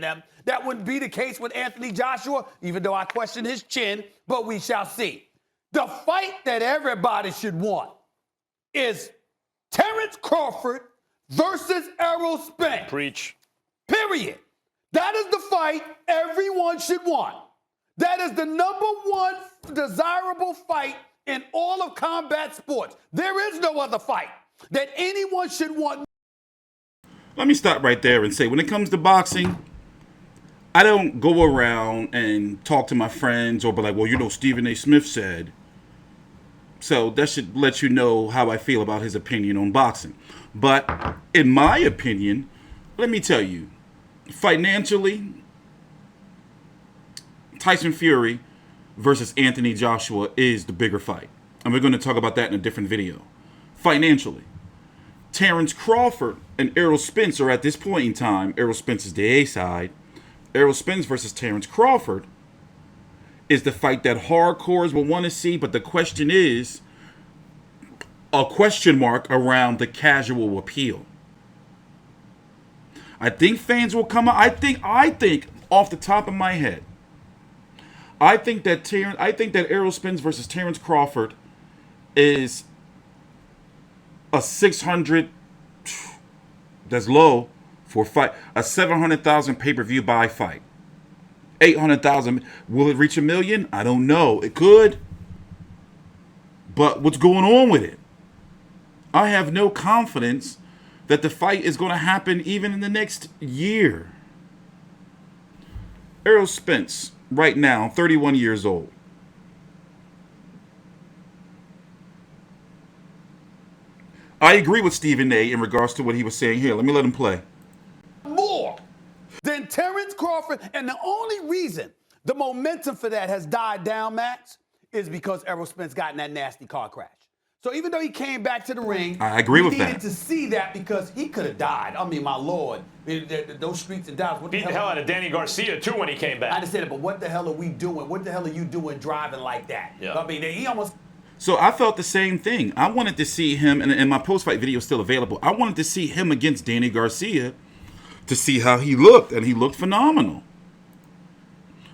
them. That wouldn't be the case with Anthony Joshua, even though I question his chin, but we shall see. The fight that everybody should want is Terrence Crawford versus Errol Spence. Preach. Period. That is the fight everyone should want. That is the number one desirable fight in all of combat sports. There is no other fight that anyone should want. Let me stop right there and say, when it comes to boxing, I don't go around and talk to my friends or be like, well, you know, Stephen A. Smith said. So that should let you know how I feel about his opinion on boxing. But in my opinion, let me tell you, financially, Tyson Fury versus Anthony Joshua is the bigger fight. And we're going to talk about that in a different video. Financially, Terrence Crawford and Errol Spence are at this point in time. Errol Spence is the A side. Errol Spence versus Terrence Crawford is the fight that hardcores will want to see. But the question is a question mark around the casual appeal. I think fans will come out. I think off the top of my head, I think that Errol Spence versus Terrence Crawford is a 600. That's low for a fight. A 700,000 pay-per-view buy fight. 800,000. Will it reach 1 million? I don't know. It could. But what's going on with it? I have no confidence that the fight is going to happen even in the next year. Errol Spence, right now, 31 years old. I agree with Stephen A. in regards to what he was saying here. Let me let him play. More than Terrence Crawford. And the only reason the momentum for that has died down, Max, is because Errol Spence got in that nasty car crash. So even though he came back to the ring, I agree with that. We needed to see that because he could have died. I mean, my Lord, those streets and Dallas. Beat the hell out of Danny Garcia, too, when he came back. I understand it, but what the hell are we doing? What the hell are you doing driving like that? Yeah. I mean, he almost... So I felt the same thing. I wanted to see him, and my post-fight video is still available. I wanted to see him against Danny Garcia to see how he looked, and he looked phenomenal.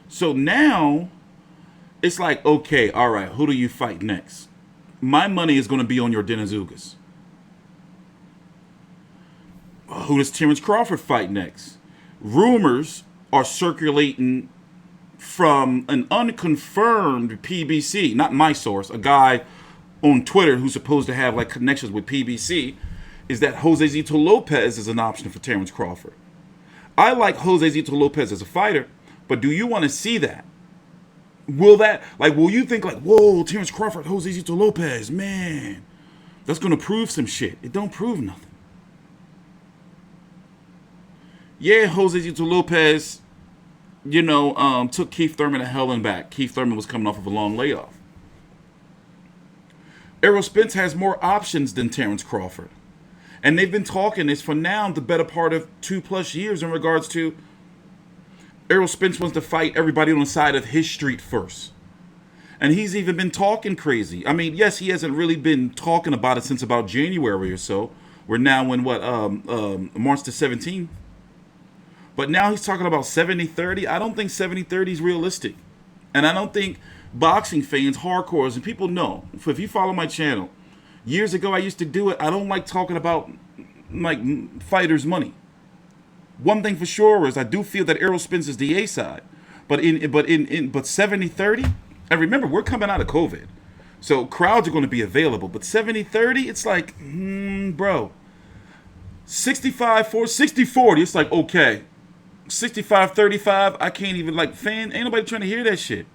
So now, it's like, okay, all right, who do you fight next? My money is going to be on your Denizugas. Who does Terrence Crawford fight next? Rumors are circulating from an unconfirmed PBC, not my source, a guy on Twitter who's supposed to have like connections with PBC, is that Jose Zito Lopez is an option for Terrence Crawford. I like Jose Zito Lopez as a fighter, but do you want to see that? Will you think like, whoa, Terrence Crawford, Jose Zito Lopez, man, that's going to prove some shit. It don't prove nothing. Yeah, Jose Zito Lopez, took Keith Thurman to hell and back. Keith Thurman was coming off of a long layoff. Errol Spence has more options than Terrence Crawford. And they've been talking this for now the better part of 2+ years in regards to Errol Spence wants to fight everybody on the side of his street first. And he's even been talking crazy. I mean, yes, he hasn't really been talking about it since about January or so. We're now in March the 17th. But now he's talking about 70-30. I don't think 70-30 is realistic. And I don't think boxing fans, hardcores, and people know. If you follow my channel, years ago I used to do it. I don't like talking about like fighters' money. One thing for sure is I do feel that Errol Spence is the A side. But 70-30, and remember, we're coming out of COVID. So crowds are going to be available. But 70-30, it's like, bro. 65-40, it's like, okay. 65-35, I can't even, ain't nobody trying to hear that shit.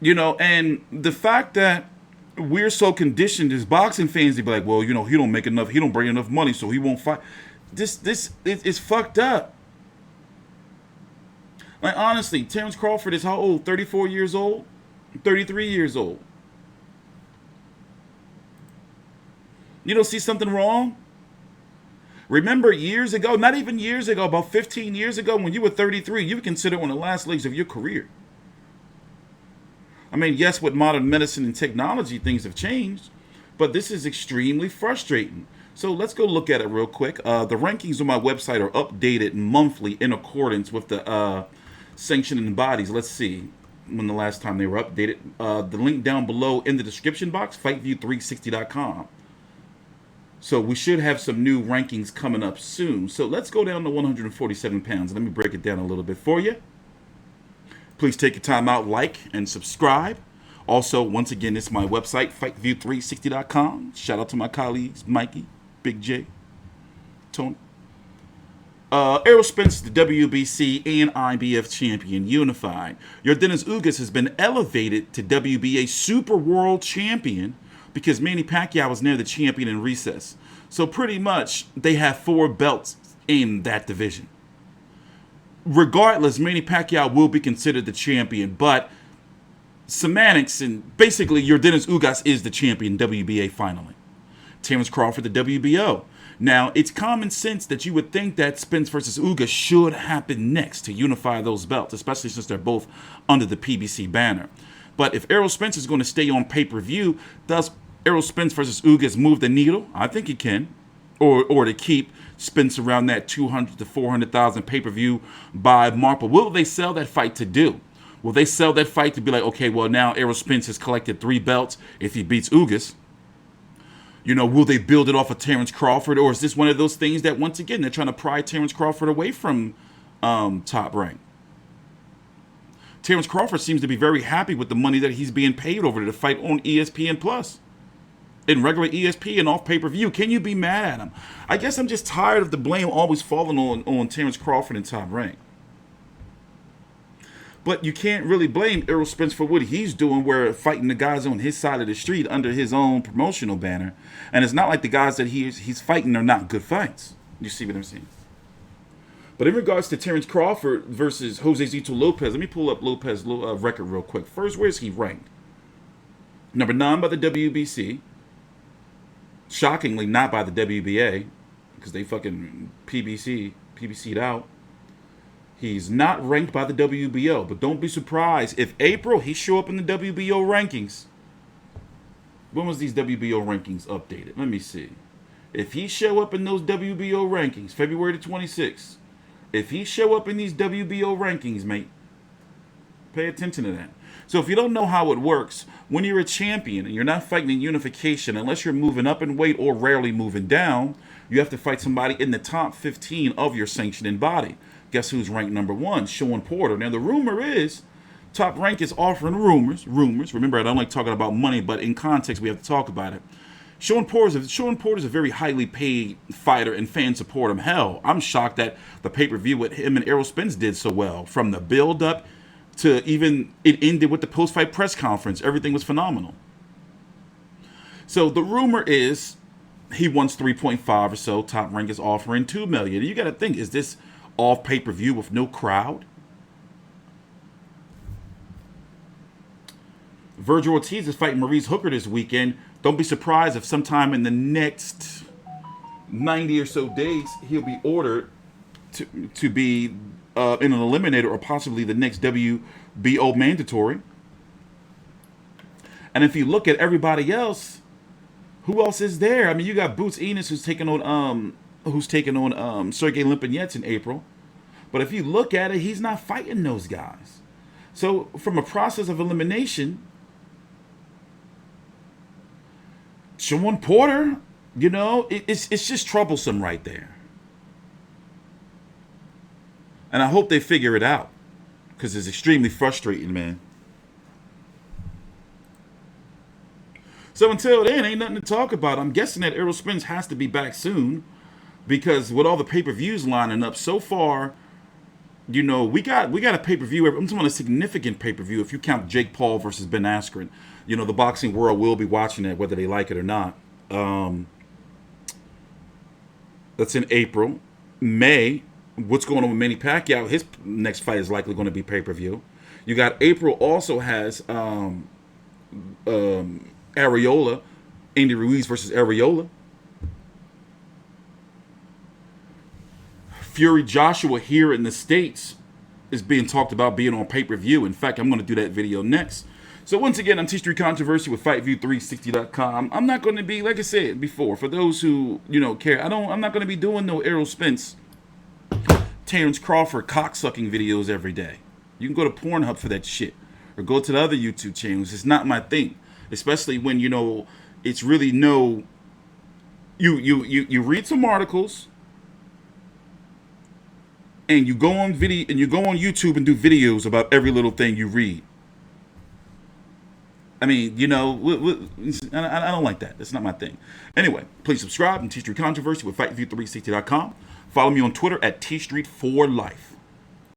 And the fact that we're so conditioned as boxing fans to be like, well, he don't make enough, he don't bring enough money, so he won't fight. This is fucked up. Like, honestly, Terrence Crawford is how old? 34 years old? 33 years old. You don't see something wrong? Remember years ago, not even years ago, about 15 years ago, when you were 33, you were considered one of the last legs of your career. I mean, yes, with modern medicine and technology, things have changed, but this is extremely frustrating. So let's go look at it real quick. The rankings on my website are updated monthly in accordance with the sanctioning bodies. Let's see when the last time they were updated. The link down below in the description box, fightview360.com. So we should have some new rankings coming up soon. So let's go down to 147 pounds. Let me break it down a little bit for you. Please take your time out, like, and subscribe. Also, once again, it's my website, fightview360.com. Shout out to my colleagues, Mikey, Big J, Tony. Errol Spence, the WBC and IBF champion, unified. Yordenis Ugas has been elevated to WBA Super World Champion because Manny Pacquiao was near the champion in recess. So pretty much, they have 4 belts in that division. Regardless, Manny Pacquiao will be considered the champion, but semantics and basically Yordenis Ugas is the champion WBA finally. Terrence Crawford, the WBO. Now, it's common sense that you would think that Spence versus Ugas should happen next to unify those belts, especially since they're both under the PBC banner. But if Errol Spence is going to stay on pay-per-view, does Errol Spence versus Ugas move the needle? I think it can. Or to keep Spence around that 200 to 400,000 pay-per-view buy mark. But will they sell that fight to do? Will they sell that fight to be like, okay, well, now Errol Spence has collected 3 belts if he beats Ugas? You know, will they build it off of Terrence Crawford? Or is this one of those things that, once again, they're trying to pry Terrence Crawford away from Top Rank? Terrence Crawford seems to be very happy with the money that he's being paid over to fight on ESPN Plus. In regular ESP and off pay-per-view. Can you be mad at him? I guess I'm just tired of the blame always falling on Terrence Crawford and Top Rank. But you can't really blame Errol Spence for what he's doing, where fighting the guys on his side of the street under his own promotional banner. And it's not like the guys that he's fighting are not good fights. You see what I'm saying? But in regards to Terrence Crawford versus Jose Zito Lopez, let me pull up Lopez's record real quick. First, where's he ranked? Number 9 by the WBC. Shockingly, not by the WBA, because they fucking PBC'd out. He's not ranked by the WBO, but don't be surprised if April he show up in the WBO rankings. When was these WBO rankings updated? Let me see. If he show up in those WBO rankings, February the 26th, if he show up in these WBO rankings, mate, pay attention to that. So if you don't know how it works, when you're a champion and you're not fighting in unification, unless you're moving up in weight or rarely moving down, you have to fight somebody in the top 15 of your sanctioning body. Guess who's ranked number 1? Sean Porter. Now, the rumor is Top Rank is offering rumors. Remember, I don't like talking about money, but in context, we have to talk about it. Sean Porter's a very highly paid fighter, and fans support him. Hell, I'm shocked that the pay-per-view with him and Errol Spence did so well. From the build-up to even it ended with the post-fight press conference. Everything was phenomenal. So the rumor is he wants 3.5 or so. Top Rank is offering $2 million. You got to think, is this off pay-per-view with no crowd? Virgil Ortiz is fighting Maurice Hooker this weekend. Don't be surprised if sometime in the next 90 or so days he'll be ordered to be in an eliminator or possibly the next WBO mandatory. And if you look at everybody else, who else is there? I mean, you got Boots Enos who's taking on Sergey Limpinets in April. But if you look at it, he's not fighting those guys. So from a process of elimination, Sean Porter, you know, it's just troublesome right there. And I hope they figure it out, because it's extremely frustrating, man. So until then, ain't nothing to talk about. I'm guessing that Errol Spence has to be back soon, because with all the pay-per-views lining up so far, you know, we got a pay-per-view. I'm talking about a significant pay-per-view. If you count Jake Paul versus Ben Askren, you know, the boxing world will be watching it, whether they like it or not. That's in April. May, what's going on with Manny Pacquiao? His next fight is likely going to be pay-per-view. You got April also has Areola, Andy Ruiz versus Areola. Fury Joshua here in the States is being talked about being on pay-per-view. In fact, I'm going to do that video next. So once again, I'm TstreeT Controversy with FightView360.com. I'm not going to be, like I said before, for those who care, I'm not going to be doing no Errol Spence, Terrence Crawford cocksucking videos every day. You can go to Pornhub for that shit, or go to the other YouTube channels. It's not my thing, especially when it's really no. You read some articles, and you go on YouTube and do videos about every little thing you read. I mean, I don't like that. That's not my thing. Anyway, please subscribe and TstreeT Controversy with FightView360.com. Follow me on Twitter at TstreeT4Life.